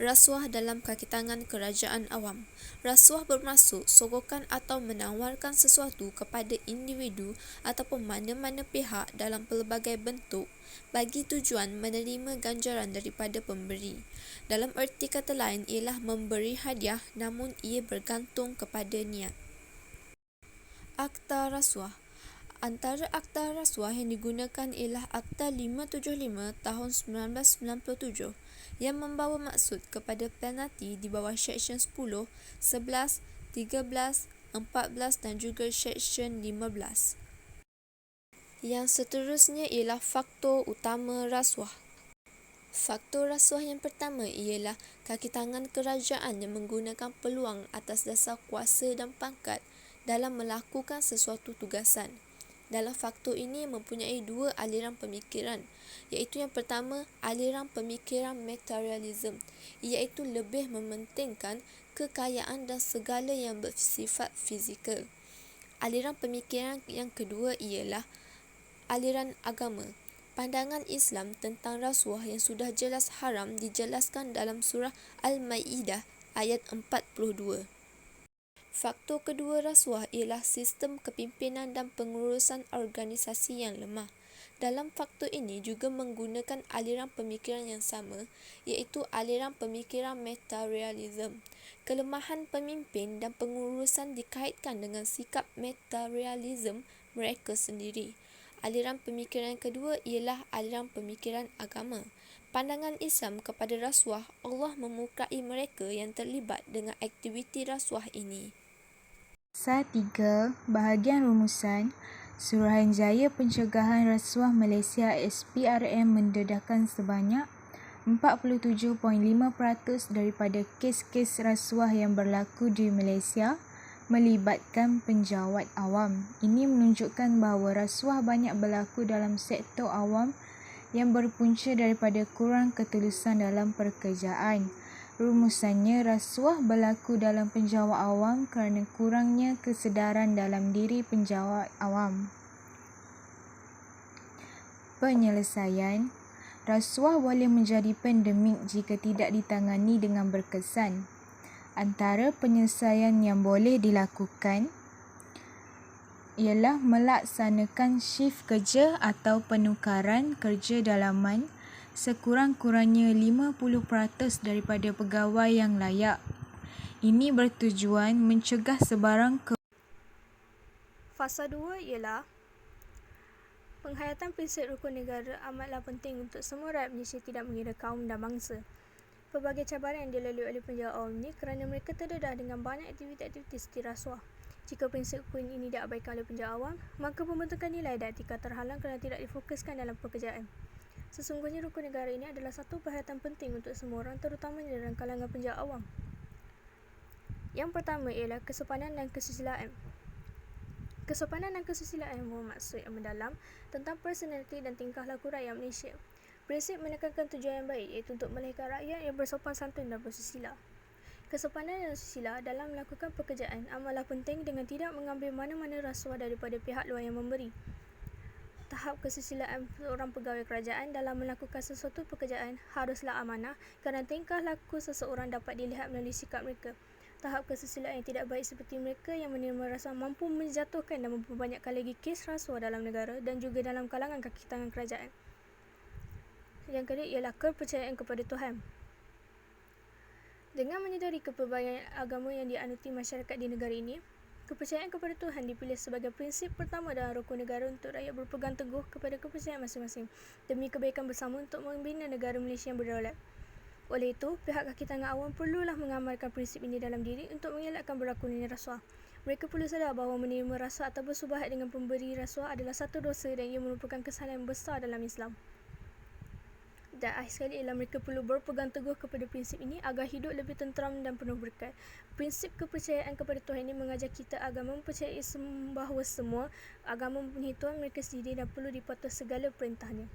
Rasuah dalam kaki tangan kerajaan awam. Rasuah bermaksud sogokan atau menawarkan sesuatu kepada individu ataupun mana-mana pihak dalam pelbagai bentuk bagi tujuan menerima ganjaran daripada pemberi. Dalam erti kata lain ialah memberi hadiah, namun ia bergantung kepada niat. Akta Rasuah. Antara akta rasuah yang digunakan ialah Akta 575 tahun 1997 yang membawa maksud kepada penalti di bawah Seksyen 10, 11, 13, 14 dan juga Seksyen 15. Yang seterusnya ialah faktor utama rasuah. Faktor rasuah yang pertama ialah kaki tangan kerajaan yang menggunakan peluang atas dasar kuasa dan pangkat dalam melakukan sesuatu tugasan. Dalam faktor ini mempunyai dua aliran pemikiran, iaitu yang pertama, aliran pemikiran materialism, iaitu lebih mementingkan kekayaan dan segala yang bersifat fizikal. Aliran pemikiran yang kedua ialah aliran agama. Pandangan Islam tentang rasuah yang sudah jelas haram dijelaskan dalam surah Al-Maidah ayat 42. Faktor kedua rasuah ialah sistem kepimpinan dan pengurusan organisasi yang lemah. Dalam faktor ini juga menggunakan aliran pemikiran yang sama, iaitu aliran pemikiran materialism. Kelemahan pemimpin dan pengurusan dikaitkan dengan sikap materialism mereka sendiri. Aliran pemikiran yang kedua ialah aliran pemikiran agama. Pandangan Islam kepada rasuah, Allah memurkai mereka yang terlibat dengan aktiviti rasuah ini. Pasal 3, bahagian rumusan, Suruhanjaya Pencegahan Rasuah Malaysia SPRM mendedahkan sebanyak 47.5% daripada kes-kes rasuah yang berlaku di Malaysia melibatkan penjawat awam. Ini menunjukkan bahawa rasuah banyak berlaku dalam sektor awam yang berpunca daripada kurang ketulusan dalam pekerjaan. Rumusannya, rasuah berlaku dalam penjawat awam kerana kurangnya kesedaran dalam diri penjawat awam. Penyelesaian, rasuah boleh menjadi pandemik jika tidak ditangani dengan berkesan. Antara penyelesaian yang boleh dilakukan ialah melaksanakan shift kerja atau penukaran kerja dalaman sekurang-kurangnya 50% daripada pegawai yang layak. Ini bertujuan mencegah sebarang Fasa 2 ialah penghayatan prinsip rukun negara amatlah penting untuk semua rakyat Malaysia tidak mengira kaum dan bangsa. Pelbagai cabaran yang dilalui oleh penjawat awam ini kerana mereka terdedah dengan banyak aktiviti seperti rasuah. Jika prinsip rukun ini diabaikan oleh penjawat awam, maka pembentukan nilai dan etika terhalang kerana tidak difokuskan dalam pekerjaan. Sesungguhnya rukun negara ini adalah satu perhatian penting untuk semua orang, terutamanya dalam kalangan penjawat awam. Yang pertama ialah kesopanan dan kesusilaan. Kesopanan dan kesusilaan bermaksud yang mendalam tentang personaliti dan tingkah laku rakyat Malaysia. Prinsip menekankan tujuan yang baik, iaitu untuk melahirkan rakyat yang bersopan santun dan bersusila. Kesopanan dan susila dalam melakukan pekerjaan amatlah penting dengan tidak mengambil mana-mana rasuah daripada pihak luar yang memberi. Tahap kesusilaan seorang pegawai kerajaan dalam melakukan sesuatu pekerjaan haruslah amanah kerana tingkah laku seseorang dapat dilihat melalui sikap mereka. Tahap kesusilaan yang tidak baik seperti mereka yang menerima rasuah mampu menjatuhkan dan memperbanyakkan lagi kes rasuah dalam negara dan juga dalam kalangan kaki tangan kerajaan. Yang kedua ialah kepercayaan kepada Tuhan. Dengan menyedari kepelbagaian agama yang dianuti masyarakat di negara ini, kepercayaan kepada Tuhan dipilih sebagai prinsip pertama dalam rukun negara untuk rakyat berpegang teguh kepada kepercayaan masing-masing demi kebaikan bersama untuk membina negara Malaysia yang berdaulat. Oleh itu, pihak kaki tangan awam perlulah mengamalkan prinsip ini dalam diri untuk mengelakkan berlakunya rasuah. Mereka perlu sadar bahawa menerima rasuah atau bersubahat dengan pemberi rasuah adalah satu dosa dan ia merupakan kesalahan besar dalam Islam. Dan akhir sekali ialah mereka perlu berpegang teguh kepada prinsip ini agar hidup lebih tenteram dan penuh berkat. Prinsip kepercayaan kepada Tuhan ini mengajar kita agar mempercayai bahawa semua agama mempunyai Tuhan mereka sendiri dan perlu dipatuhi segala perintahnya.